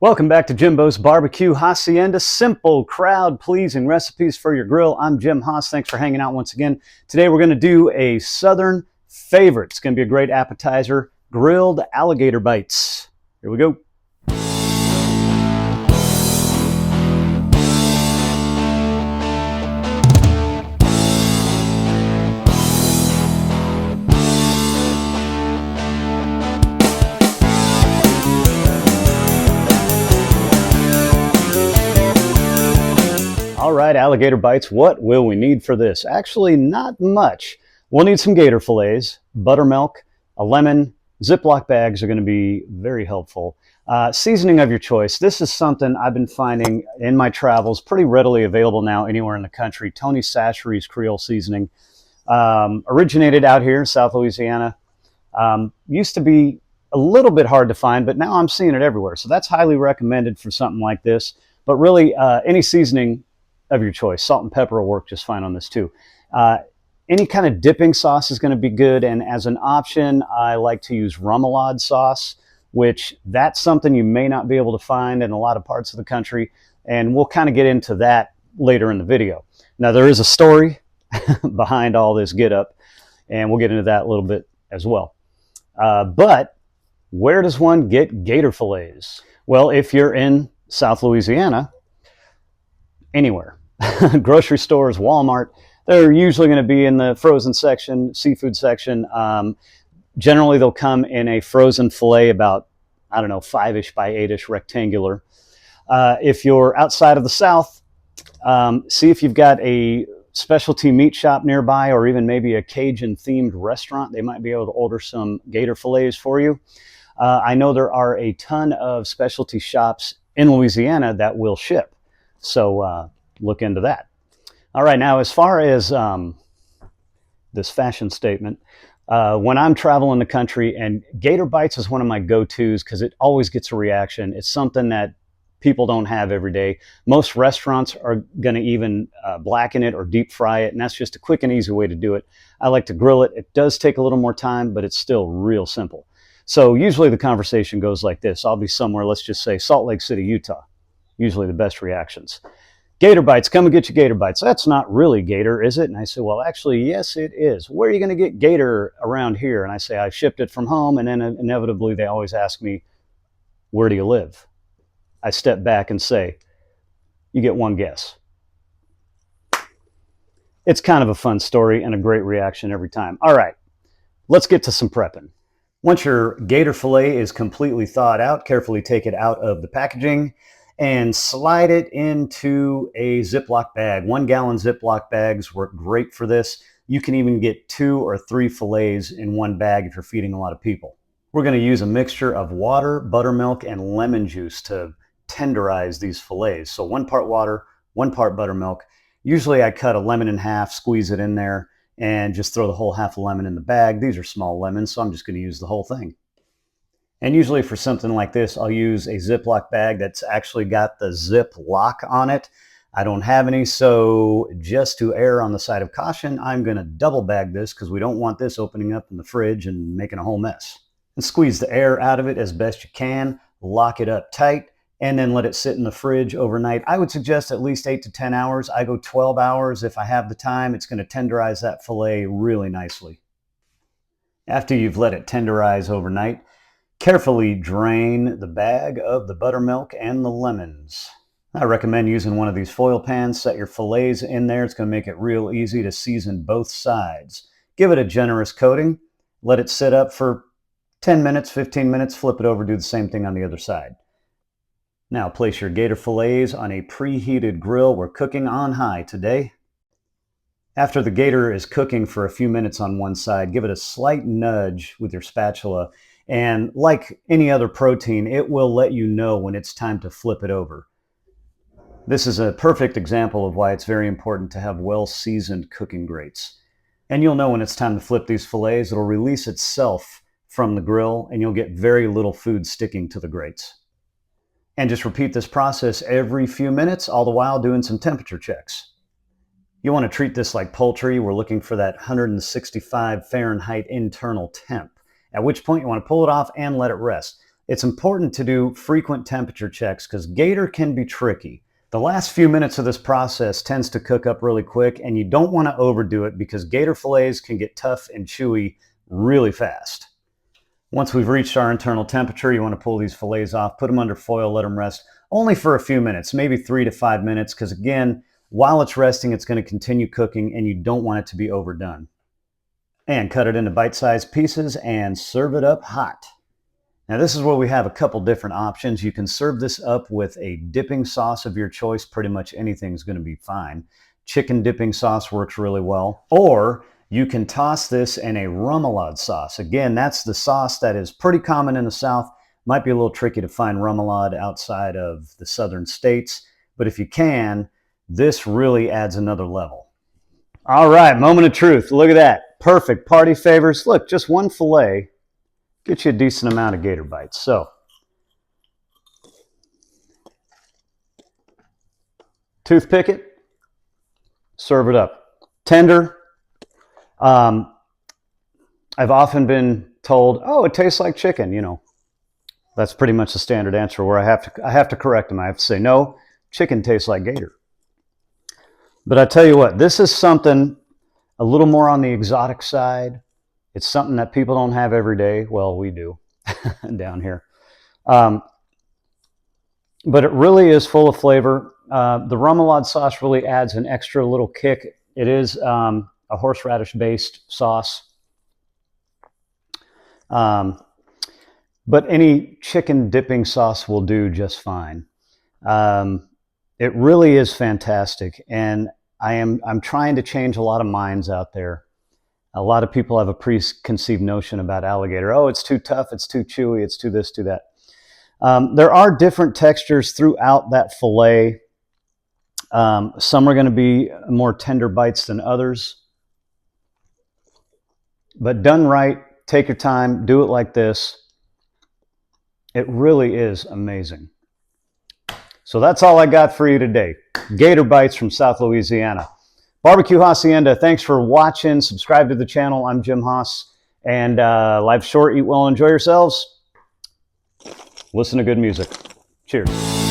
Welcome back to Jimbo's Barbecue Haasienda. Simple, crowd-pleasing recipes for your grill. I'm Jim Haas. Thanks for hanging out once again. Today we're going to do a Southern favorite. It's going to be a great appetizer, grilled alligator bites. Here we go. All right, alligator bites. What will we need for this? Actually, not much. We'll need some gator fillets, buttermilk, a lemon. Ziploc bags are going to be very helpful. Seasoning of your choice. This is something I've been finding in my travels, pretty readily available now anywhere in the country. Tony Chachere's Creole seasoning. Originated out here in South Louisiana. Used to be a little bit hard to find, but now I'm seeing it everywhere. So that's highly recommended for something like this. But really, any seasoning of your choice. Salt and pepper will work just fine on this too. Any kind of dipping sauce is going to be good, and as an option, I like to use remoulade sauce, which that's something you may not be able to find in a lot of parts of the country, and we'll kind of get into that later in the video. Now, there is a story behind all this get up, and we'll get into that a little bit as well. But where does one get gator fillets? Well, if you're in South Louisiana, anywhere. Grocery stores, Walmart, they're usually going to be in the frozen section, seafood section. Generally, they'll come in a frozen fillet about, 5-ish by 8-ish rectangular. If you're outside of the South, see if you've got a specialty meat shop nearby or even maybe a Cajun-themed restaurant. They might be able to order some gator fillets for you. I know there are a ton of specialty shops in Louisiana that will ship. So look into that. All right, now as far as this fashion statement, when I'm traveling the country, and gator bites is one of my go-tos because it always gets a reaction. It's something that people don't have every day. Most restaurants are going to even blacken it or deep fry it, and that's just a quick and easy way to do it. I like to grill it. It does take a little more time, but it's still real simple. So usually the conversation goes like this. I'll be somewhere, let's just say Salt Lake City, Utah. Usually the best reactions. Gator bites, come and get your gator bites. That's not really gator, is it? And I say, well, actually, yes, it is. Where are you going to get gator around here? And I say, I shipped it from home. And then inevitably, they always ask me, where do you live? I step back and say, you get one guess. It's kind of a fun story and a great reaction every time. All right, let's get to some prepping. Once your gator fillet is completely thawed out, carefully take it out of the packaging and slide it into a Ziploc bag. 1 gallon Ziploc bags work great for this. You can even get 2 or 3 fillets in one bag if you're feeding a lot of people. We're going to use a mixture of water, buttermilk, and lemon juice to tenderize these fillets. So 1 part water, 1 part buttermilk. Usually I cut a lemon in half, squeeze it in there, and just throw the whole half a lemon in the bag. These are small lemons, so I'm just going to use the whole thing. And usually for something like this, I'll use a Ziploc bag that's actually got the zip lock on it. I don't have any, so just to err on the side of caution, I'm going to double bag this because we don't want this opening up in the fridge and making a whole mess. And squeeze the air out of it as best you can, lock it up tight, and then let it sit in the fridge overnight. I would suggest at least 8 to 10 hours. I go 12 hours if I have the time. It's going to tenderize that fillet really nicely. After you've let it tenderize overnight, carefully drain the bag of the buttermilk and the lemons. I recommend using one of these foil pans. Set your fillets in there. It's going to make it real easy to season both sides. Give it a generous coating. Let it sit up for 10 minutes, 15 minutes. Flip it over. Do the same thing on the other side. Now place your gator fillets on a preheated grill. We're cooking on high today. After the gator is cooking for a few minutes on one side, give it a slight nudge with your spatula. And like any other protein, it will let you know when it's time to flip it over. This is a perfect example of why it's very important to have well-seasoned cooking grates. And you'll know when it's time to flip these fillets. It'll release itself from the grill, and you'll get very little food sticking to the grates. And just repeat this process every few minutes, all the while doing some temperature checks. You want to treat this like poultry. We're looking for that 165 Fahrenheit internal temp. At which point you want to pull it off and let it rest. It's important to do frequent temperature checks because gator can be tricky. The last few minutes of this process tends to cook up really quick, and you don't want to overdo it because gator fillets can get tough and chewy really fast. Once we've reached our internal temperature, you want to pull these fillets off, put them under foil, let them rest only for a few minutes, maybe 3 to 5 minutes, because again, while it's resting, it's going to continue cooking and you don't want it to be overdone. And cut it into bite-sized pieces and serve it up hot. Now this is where we have a couple different options. You can serve this up with a dipping sauce of your choice. Pretty much anything's going to be fine. Chicken dipping sauce works really well. Or you can toss this in a remoulade sauce. Again, that's the sauce that is pretty common in the South. Might be a little tricky to find remoulade outside of the southern states, but if you can, this really adds another level. All right, moment of truth. Look at that. Perfect. Party favors. Look, just one fillet gets you a decent amount of gator bites. So, toothpick it, serve it up. Tender. I've often been told, oh, it tastes like chicken, you know. That's pretty much the standard answer where I have to correct them. I have to say, no, chicken tastes like gator. But I tell you what, this is something a little more on the exotic side. It's something that people don't have every day. Well, we do down here. But it really is full of flavor. The remoulade sauce really adds an extra little kick. It is a horseradish-based sauce. But any chicken dipping sauce will do just fine. It really is fantastic, and I'm trying to change a lot of minds out there. A lot of people have a preconceived notion about alligator. Oh, it's too tough, it's too chewy, it's too this, too that. There are different textures throughout that fillet. Some are going to be more tender bites than others. But done right, take your time, do it like this. It really is amazing. So that's all I got for you today. Gator bites from South Louisiana. Barbecue Haasienda, thanks for watching. Subscribe to the channel. I'm Jim Haas. And life's short, eat well, enjoy yourselves. Listen to good music. Cheers.